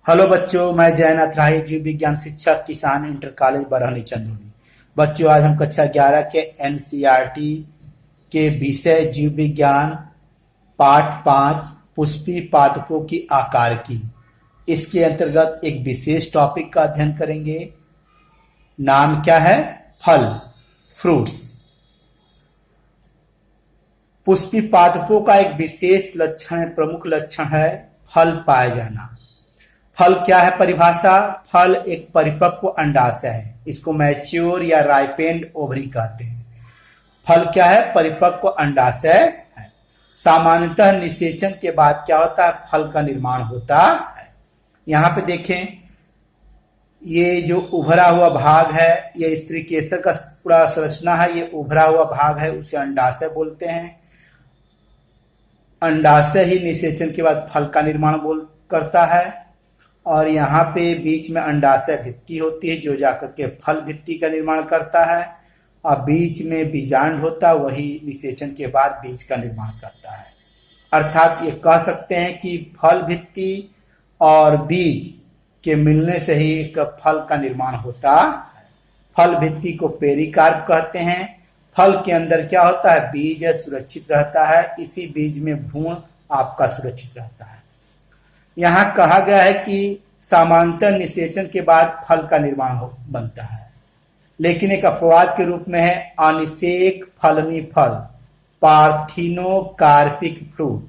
Hello बच्चों, मैं जयनाथ राही, जीव विज्ञान शिक्षक, किसान इंटर कॉलेज बरहनी चंदौली। बच्चों, आज हम कक्षा 11 के एनसीईआरटी के विषय जीव विज्ञान पाठ 5 पुष्पी पादपों की आकार की इसके अंतर्गत एक विशेष टॉपिक का अध्ययन करेंगे। नाम क्या है? फल, फ्रूट्स। पुष्पी पादपों का एक विशेष लक्षण, प्रमुख लक्षण है फल पाए जाना। फल क्या है? परिभाषा: फल एक परिपक्व अंडाशय है। इसको मैच्योर या राइपेंड ओवरी कहते हैं। फल क्या है? परिपक्व अंडाशय है। सामान्यतः निषेचन के बाद क्या होता है? फल का निर्माण होता है। यहाँ पे देखें, ये जो उभरा हुआ भाग है, ये स्त्री केसर का पूरा संरचना है। ये उभरा हुआ भाग है, उसे अंडाशय बोलते हैं। अंडाशय ही निषेचन के बाद फल का निर्माण करता है। और यहाँ पे बीच में अंडाशय भित्ति होती है, जो जाकर के फल भित्ति का निर्माण करता है। और बीच में बीजांड होता है, वही निषेचन के बाद बीज का निर्माण करता है। अर्थात ये कह सकते हैं कि फल भित्ति और बीज के मिलने से ही एक फल का निर्माण होता है। फल भित्ति को पेरिकार्प कहते हैं। फल के अंदर क्या होता है? बीज सुरक्षित रहता है। इसी बीज में भ्रूण आपका सुरक्षित रहता है। यहाँ कहा गया है कि सामान्यतः निषेचन के बाद फल का निर्माण बनता है, लेकिन एक अपवाद के रूप में है अनिषेक फलनी फल, पार्थिनोकार्पिक फ्रूट।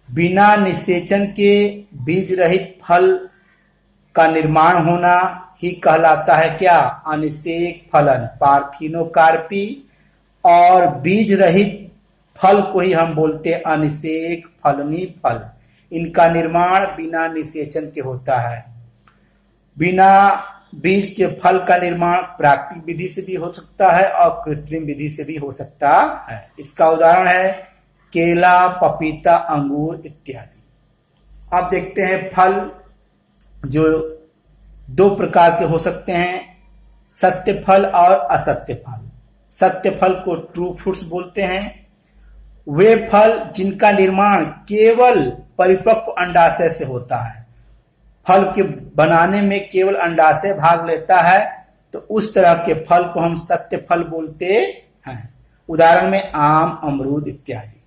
बिना निषेचन के बीज रहित फल का निर्माण होना ही कहलाता है क्या? अनिषेक फलन, पार्थिनोकार्पी। और बीज रहित फल को ही हम बोलते हैं अनिषेक फलनी फल। इनका निर्माण बिना निषेचन के होता है। बिना बीज के फल का निर्माण प्राकृतिक विधि से भी हो सकता है और कृत्रिम विधि से भी हो सकता है। इसका उदाहरण है केला, पपीता, अंगूर इत्यादि। अब देखते हैं फल जो दो प्रकार के हो सकते हैं, सत्य फल और असत्य फल। सत्य फल को ट्रू फ्रूट्स बोलते हैं। वे फल जिनका निर्माण केवल परिपक्व अंडाशय से होता है, फल के बनाने में केवल अंडाशय भाग लेता है, तो उस तरह के फल को हम सत्य फल बोलते हैं। उदाहरण में आम, अमरूद इत्यादि।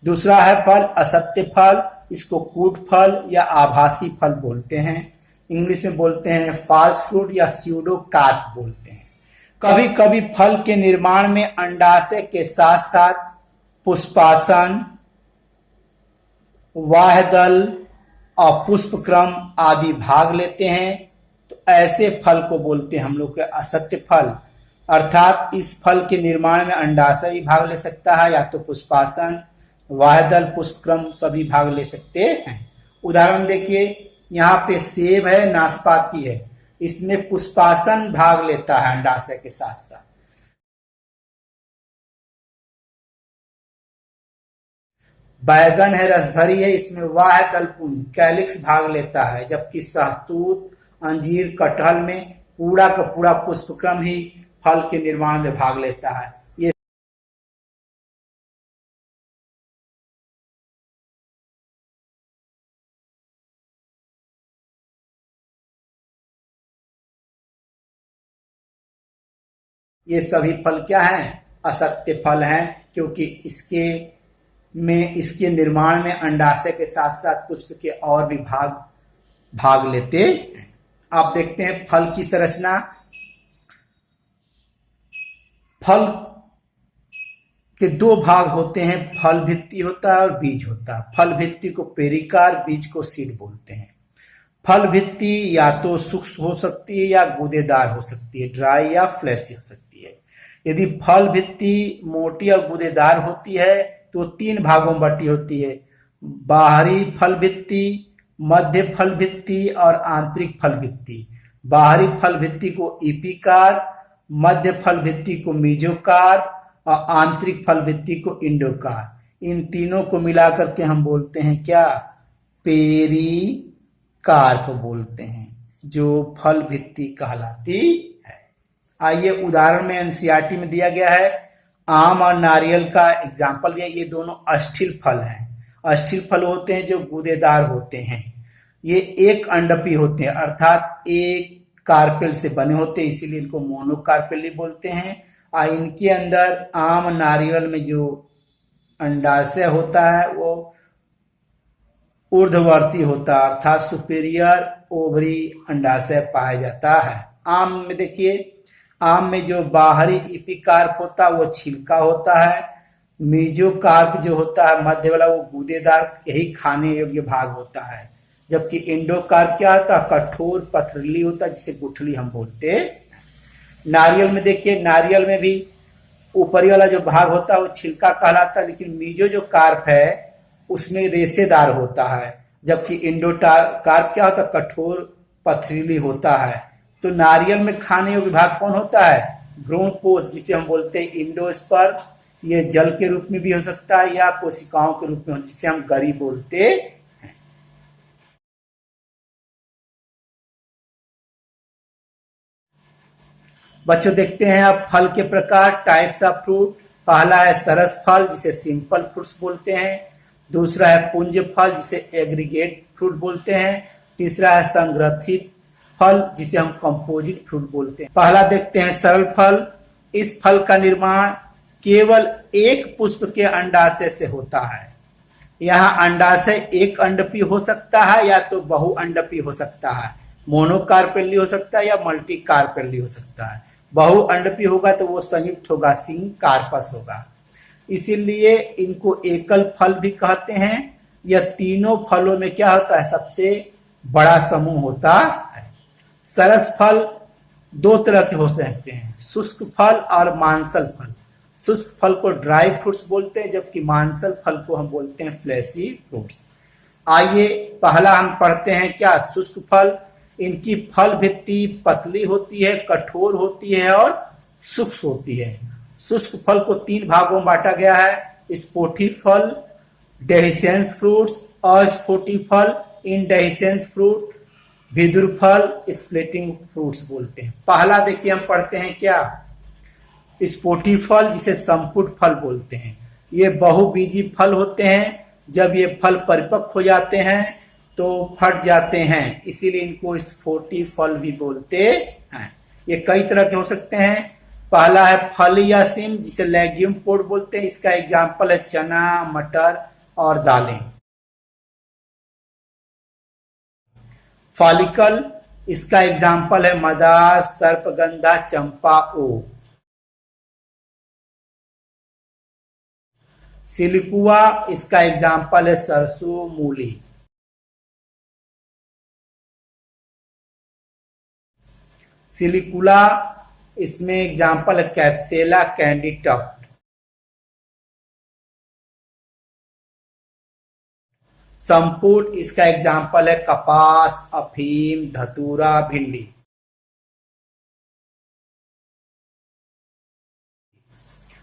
दूसरा है फल असत्य फल। इसको कूट फल या आभासी फल बोलते हैं। इंग्लिश में बोलते हैं फॉल्स फ्रूट या स्यूडो कार्प बोलते हैं। कभी कभी फल के निर्माण में अंडाशय के साथ साथ पुष्पासन, वाहदल और पुष्पक्रम आदि भाग लेते हैं, तो ऐसे फल को बोलते हैं हम लोग के असत्य फल। अर्थात इस फल के निर्माण में अंडाशय भी भाग ले सकता है, या तो पुष्पासन, वाहदल, पुष्पक्रम सभी भाग ले सकते हैं। उदाहरण देखिए, यहाँ पे सेब है, नाशपाती है, इसमें पुष्पासन भाग लेता है अंडाशय के साथ साथ। बैगन है, रसभरी है, इसमें वाहदल पुंज, कैलिक्स भाग लेता है। जबकि सहतूत, अंजीर, कटहल में पूरा का पूरा पुष्पक्रम ही फल के निर्माण में भाग लेता है। ये सभी फल क्या हैं? असत्य फल हैं, क्योंकि इसके निर्माण में अंडाशय के साथ साथ पुष्प के और भी भाग लेते हैं। आप देखते हैं फल की संरचना। फल के दो भाग होते हैं, फल भित्ति होता है और बीज होता है। फल भित्ति को पेरिकार्प, बीज को सीड बोलते हैं। फल भित्ति या तो शुष्क हो सकती है या गूदेदार हो सकती है, ड्राई या फ्लैशी हो सकती है। यदि फल भित्ति मोटी और गूदेदार होती है तो तीन भागों में बटी होती है: बाहरी फल भित्ति, मध्य फल भित्ति और आंतरिक फल भित्ति। बाहरी फल भित्ति को इपिकार, मध्य फल भित्ति को मीजोकार और आंतरिक फल भित्ति को इंडोकार। इन तीनों को मिलाकर के हम बोलते हैं क्या? पेरिकार्प बोलते हैं, जो फल भित्ति कहलाती है। आइए उदाहरण में एनसीईआरटी में दिया गया है, आम और नारियल का एग्जाम्पल दिया। ये दोनों अस्थिल फल हैं। अस्थिल फल होते हैं जो गूदेदार होते हैं। ये एक अंडपी होते हैं, अर्थात एक कार्पेल से बने होते हैं, इसीलिए इनको मोनोकार्पेली बोलते हैं। और इनके अंदर आम नारियल में जो अंडाशय होता है वो ऊर्ध्ववर्ती होता है, अर्थात सुपीरियर ओवरी अंडाशय पाया जाता है। आम में देखिए, आम में जो बाहरी इपिकार्प होता है वो छिलका होता है, मेजोकार्प जो होता है मध्य वाला वो गूदेदार, यही खाने योग्य भाग होता है। जबकि एंडोकार्प क्या होता है, कठोर पथरीली होता है, जिसे गुठली हम बोलते हैं। नारियल में देखिए, नारियल में भी ऊपरी वाला जो भाग होता है वो छिलका कहलाता है, लेकिन मीजो जो कार्प है उसमें रेशेदार होता है। जबकि कार्प क्या होता है, कठोर पथरीली होता है। तो नारियल में खाने योग्य भाग कौन होता है, भ्रूणपोष, जिसे हम बोलते हैं इंडोस्पर्म। ये जल के रूप में भी हो सकता है या कोशिकाओं के रूप में, जिसे हम गरी बोलते हैं। बच्चों देखते हैं अब फल के प्रकार, टाइप्स ऑफ फ्रूट। पहला है सरस फल, जिसे सिंपल फ्रूट्स बोलते हैं। दूसरा है पुंज फल, जिसे एग्रीगेट फ्रूट बोलते हैं। तीसरा है संग्रथित फल, जिसे हम कंपोजिट फ्रूट बोलते हैं। पहला देखते हैं सरल फल। इस फल का निर्माण केवल एक पुष्प के अंडाशय से होता है। यहाँ अंडाशय एक अंडपी हो सकता है या तो बहु अंडपी हो सकता है, मोनोकार्पेली हो सकता है या मल्टीकार्पेली हो सकता है। बहु अंडपी होगा तो वो संयुक्त होगा, सिंग कार्पस होगा। इसीलिए इनको एकल फल भी कहते हैं। यह तीनों फलों में क्या होता है, सबसे बड़ा समूह होता है। सरस फल दो तरह के हो सकते हैं, शुष्क फल और मांसल फल। शुष्क फल को ड्राई फ्रूट्स बोलते हैं, जबकि मांसल फल को हम बोलते हैं फ्लैशी फ्रूट्स। आइए पहला हम पढ़ते हैं क्या, शुष्क फल। इनकी फल भित्ति पतली होती है, कठोर होती है और शुष्क होती है। शुष्क फल को तीन भागों में बांटा गया है, स्पोटी फल, डेहिसेंस फ्रूट्स, अस्फोटी फल, इनडेहिसेंस फ्रूट, विदुर फल, स्प्लिटिंग फ्रूट्स बोलते हैं। पहला देखिए हम पढ़ते हैं क्या, स्पोटी फल, जिसे संपुट फल बोलते हैं। ये बहुबीजी फल होते हैं। जब ये फल परिपक्व हो जाते हैं तो फट जाते हैं, इसीलिए इनको स्फोटी फल भी बोलते हैं। ये कई तरह के हो सकते हैं। पहला है फलियासिम, जिसे लेग्यूम पोड बोलते हैं। इसका एग्जाम्पल है चना, मटर और दालें। फॉलिकल, इसका एग्जाम्पल है मदार, सर्पगंधा, चंपा, ओ। सिलिकुआ, इसका एग्जाम्पल है सरसों, मूली। सिलिकुला, इसमें एग्जाम्पल है कैप्सेला, कैंडी टफ्ट। संपुट, इसका एग्जाम्पल है कपास, अफीम, धतूरा, भिंडी।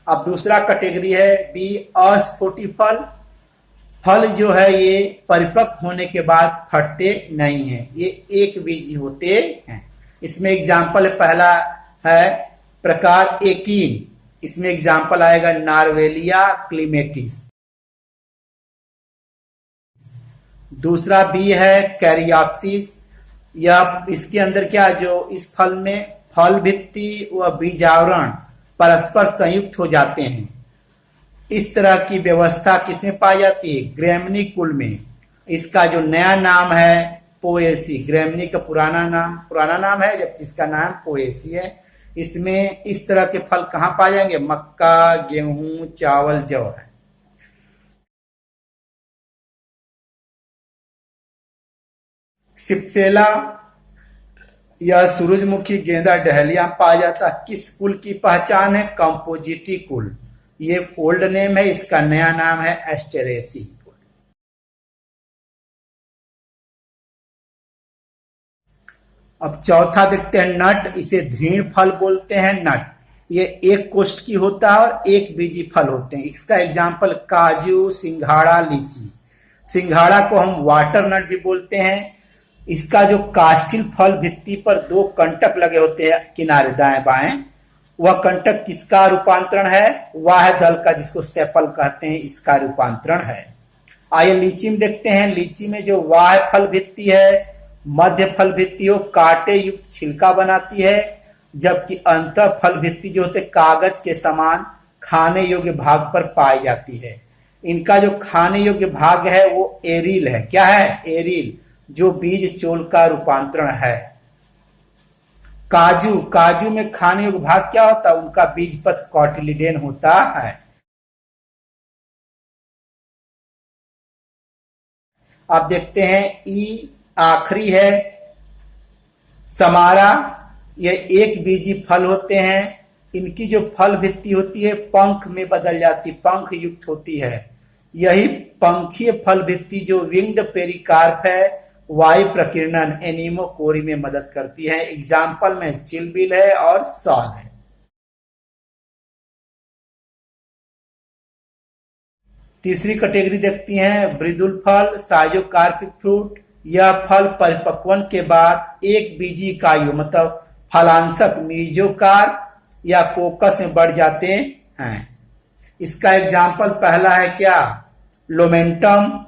अब दूसरा कैटेगरी है बी, अस्फोटी फल। फल जो है ये परिपक्व होने के बाद फटते नहीं हैं, ये एक बीजी होते हैं। इसमें एग्जाम्पल पहला है प्रकार एकीन, इसमें एग्जाम्पल आएगा नार्वेलिया, क्लीमेटिस। दूसरा बी है कैरियाप्सिस। यह इसके अंदर क्या, जो इस फल में फल भित्ति व बीजावरण परस्पर संयुक्त हो जाते हैं। इस तरह की व्यवस्था किसमें पाई जाती है, ग्रेमनी कुल में। इसका जो नया नाम है पोएसी, ग्रेमनी का पुराना नाम है, जबकि इसका नाम पोएसी है। इसमें इस तरह के फल कहाँ पाए जाएंगे, मक्का, गेहूं, चावल, जौ है। सिप्सेला, यह सूरजमुखी, गेंदा, डहलिया पाया जाता है। किस कुल की पहचान है, कंपोजिटी कुल। ये ओल्ड नेम है, इसका नया नाम है एस्टेरेसी। अब चौथा देखते हैं नट, इसे धृण फल बोलते हैं। नट ये एक कोष्ठ की होता है और एक बीजी फल होते हैं। इसका एग्जाम्पल काजू, सिंघाड़ा, लीची। सिंघाड़ा को हम वाटर नट भी बोलते हैं। इसका जो कास्टिल फल भित्ति पर दो कंटक लगे होते हैं किनारे दाएं बाएं, वह कंटक किसका रूपांतरण है, वह है दल का, जिसको सेपल कहते हैं, इसका रूपांतरण है। आइए लीची में देखते हैं। लीची में जो बाह्य फल भित्ति है, मध्य फल भित्ति हो कांटे युक्त छिलका बनाती है, जबकि अंत फल भित्ति जो होते कागज के समान खाने योग्य भाग पर पाई जाती है। इनका जो खाने योग्य भाग है वो एरिल है। क्या है? एरिल, जो बीज चोल का रूपांतरण है। काजू, काजू में खाने योग्य भाग क्या होता है? उनका बीज पथ कॉटिलिडेन होता है। आप देखते हैं ई आखिरी है समारा। ये एक बीजी फल होते हैं। इनकी जो फल भित्ति होती है पंख में बदल जाती, पंख युक्त होती है। यही पंखीय फल भित्ति जो विंग्ड पेरिकार्प है, वायु प्रकीर्णन एनीमोकोरी में मदद करती है। एग्जाम्पल में चिलबिल है और सॉल है। तीसरी कैटेगरी देखती हैं ब्रिदुल फल, साइजोकार्पिक फ्रूट। यह फल परिपक्वन के बाद एक बीजी इकाइयों मतलब फलांशक मीजोकार्प या कोकस में बढ़ जाते हैं। इसका एग्जाम्पल पहला है क्या? लोमेंटम।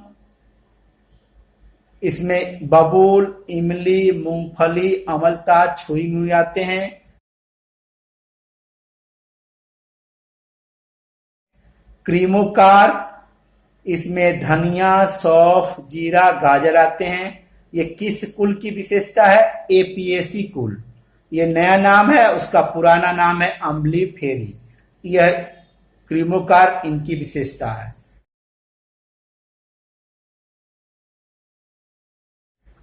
इसमें बबूल, इमली, मूंगफली, अमलता, छुई मुई आते हैं। क्रीमोकार, इसमें धनिया, सौंफ, जीरा, गाजर आते हैं। ये किस कुल की विशेषता है? एपिएसी कुल। ये नया नाम है, उसका पुराना नाम है अम्ली फेरी। यह क्रीमोकार इनकी विशेषता है।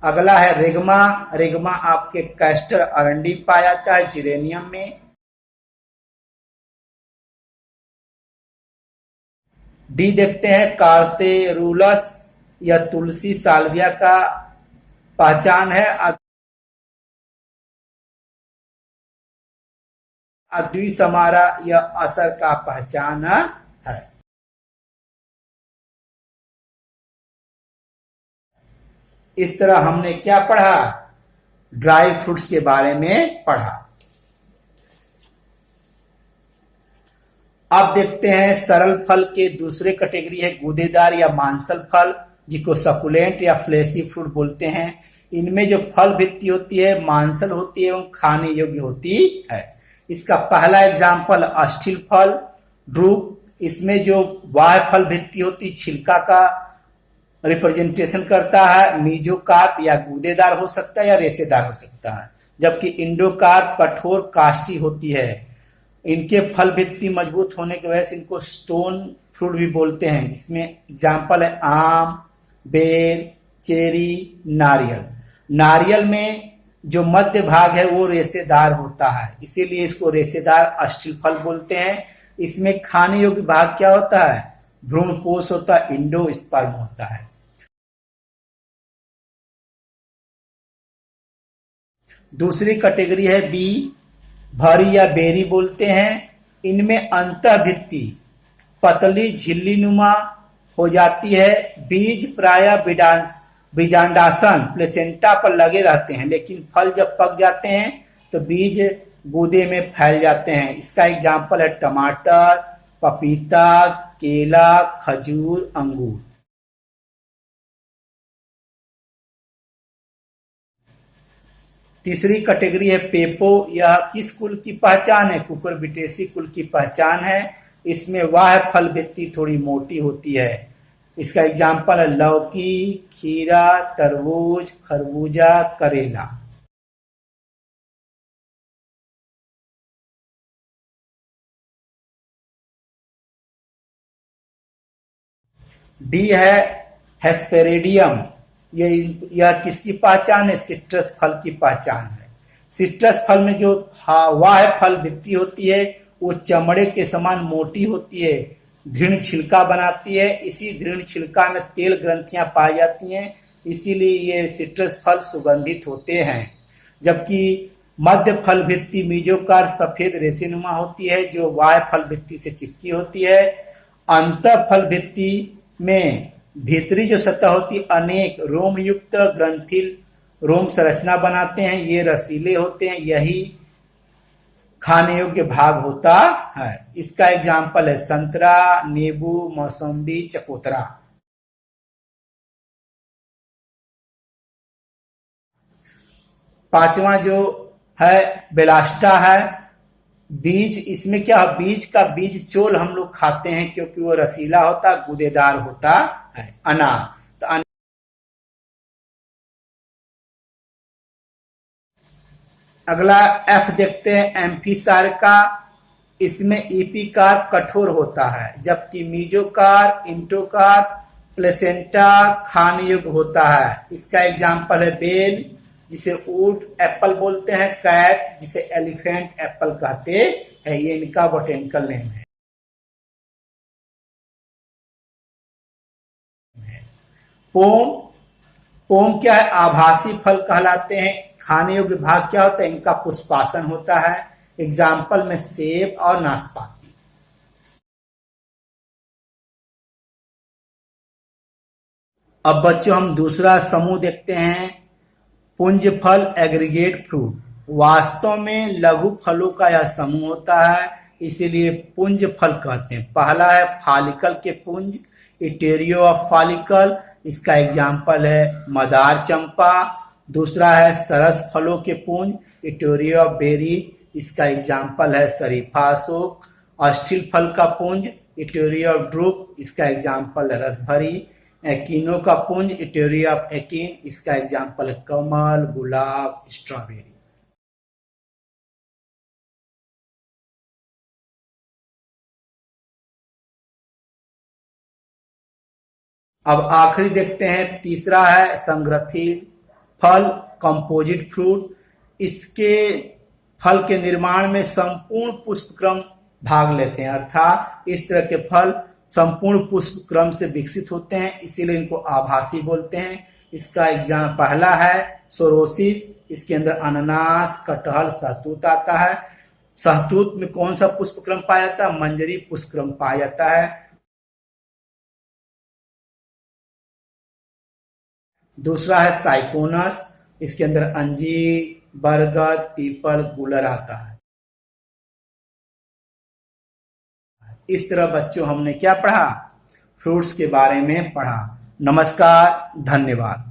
अगला है रेगमा। रेगमा आपके कैस्टर अरंडी पाया जाता है, जिरेनियम में। डी देखते हैं कार्सेरुलस, यह तुलसी साल्विया का पहचान है। द्विसमारा यह असर का पहचान है। इस तरह हमने क्या पढ़ा? ड्राई फ्रूट्स के बारे में पढ़ा। अब देखते हैं सरल फल के दूसरे कैटेगरी है गूदेदार या मांसल फल, जिसको सकुलेंट या फ्लेशी फ्रूट बोलते हैं। इनमें जो फल भित्ति होती है मांसल होती है एवं खाने योग्य होती है। इसका पहला एग्जाम्पल अस्थिल फल, ड्रूप। इसमें जो बाह्य फल भित्ति होती छिलका का रिप्रेजेंटेशन करता है। मीजोकार्प या गूदेदार हो सकता है या रेशेदार हो सकता है, जबकि इंडोकार्प कठोर काष्ठी होती है। इनके फल भित्ति मजबूत होने की वजह से इनको स्टोन फ्रूट भी बोलते हैं, जिसमें एग्जाम्पल है आम, बेर, चेरी, नारियल। नारियल में जो मध्य भाग है वो रेशेदार होता है, इसीलिए इसको रेशेदार अस्थिल फल बोलते हैं। इसमें खाने योग्य भाग क्या होता है? भ्रूणपोष होता है, इंडोस्पर्म होता है। दूसरी कैटेगरी है बी, भरी या बेरी बोलते हैं। इनमें अंतःभित्ति पतली झिल्ली नुमा हो जाती है। बीज प्रायः बीजांडासन प्लेसेंटा पर लगे रहते हैं, लेकिन फल जब पक जाते हैं तो बीज गूदे में फैल जाते हैं। इसका एग्जाम्पल है टमाटर, पपीता, केला, खजूर, अंगूर। तीसरी कैटेगरी है पेपो। यह किस कुल की पहचान है? कुकुरबिटेसी कुल की पहचान है। इसमें वाह फल भित्ति थोड़ी मोटी होती है। इसका एग्जाम्पल है लौकी, खीरा, तरबूज, खरबूजा, करेला। डी है हेस्पेरिडियम। यह किसकी पहचान है? सिट्रस फल की पहचान है। सिट्रस फल में जो वाह फल भित्ति होती है वो चमड़े के समान मोटी होती है, दृढ़ छिलका बनाती है। इसी दृढ़ छिलका में तेल ग्रंथियां पाई जाती हैं, इसीलिए ये सिट्रस फल सुगंधित होते हैं। जबकि मध्य फल भित्ति मीजोकार सफेद रेशेनुमा होती है, जो वाह फल भित्ति से चिपकी होती है। अंत फल भित्ति में भीतरी जो सतह होती अनेक रोम युक्त ग्रंथिल रोम संरचना बनाते हैं। ये रसीले होते हैं, यही खाने योग्य भाग होता है। इसका एग्जाम्पल है संतरा, नींबू, मौसम्बी, चकोतरा। पांचवा जो है बेलास्टा है। बीज, इसमें क्या है, बीज का बीज चोल हम लोग खाते हैं क्योंकि वो रसीला होता, गूदेदार होता है। अनार, तो अगला एफ देखते हैं, एम्फीसार्का। इसमें एपिकार कठोर होता है, जबकि मीजोकार, इंटोकार, प्लेसेंटा खाने योग्य होता है। इसका एग्जाम्पल है बेल, जिसे ऊंट एप्पल बोलते हैं, कैट जिसे एलिफेंट एप्पल कहते हैं। ये इनका बोटेनिकल नेम है। पोम, पोम क्या है, आभासी फल कहलाते हैं। खाने योग्य भाग क्या होता है, इनका पुष्पासन होता है। एग्जाम्पल में सेब और नाशपाती। अब बच्चों हम दूसरा समूह देखते हैं, पुंज फल, एग्रीगेट फ्रूट। वास्तव में लघु फलों का यह समूह होता है, इसीलिए पुंज फल कहते हैं। पहला है फॉलिकल के पुंज, इटेरियो ऑफ फॉलिकल। इसका एग्जाम्पल है मदार चंपा। दूसरा है सरस फलों के पुंज, इटेरियो ऑफ बेरीज। इसका एग्जाम्पल है शरीफा अशोक। अस्थिल फल का पुंज, इटेरियो ऑफ ड्रूप। इसका एग्जाम्पल है रसभरी। एकिनो का पुंज, इटेरियो ऑफ एकिन। इसका एग्जाम्पल है कमल, गुलाब, स्ट्रॉबेरी। अब आखिरी देखते हैं, तीसरा है संग्रथित फल, कंपोजिट फ्रूट। इसके फल के निर्माण में संपूर्ण पुष्पक्रम भाग लेते हैं, अर्थात इस तरह के फल संपूर्ण पुष्पक्रम से विकसित होते हैं, इसीलिए इनको आभासी बोलते हैं। इसका एग्जाम पहला है सोरोसिस। इसके अंदर अनानास, कटहल, सहतूत आता है। सहतूत में कौन सा पुष्पक्रम पाया जाता है, मंजरी पुष्पक्रम पाया जाता है। दूसरा है साइकोनस। इसके अंदर अंजीर, बरगद, पीपल, गुलर आता है। इस तरह बच्चों हमने क्या पढ़ा, फ्रूट्स के बारे में पढ़ा। नमस्कार, धन्यवाद।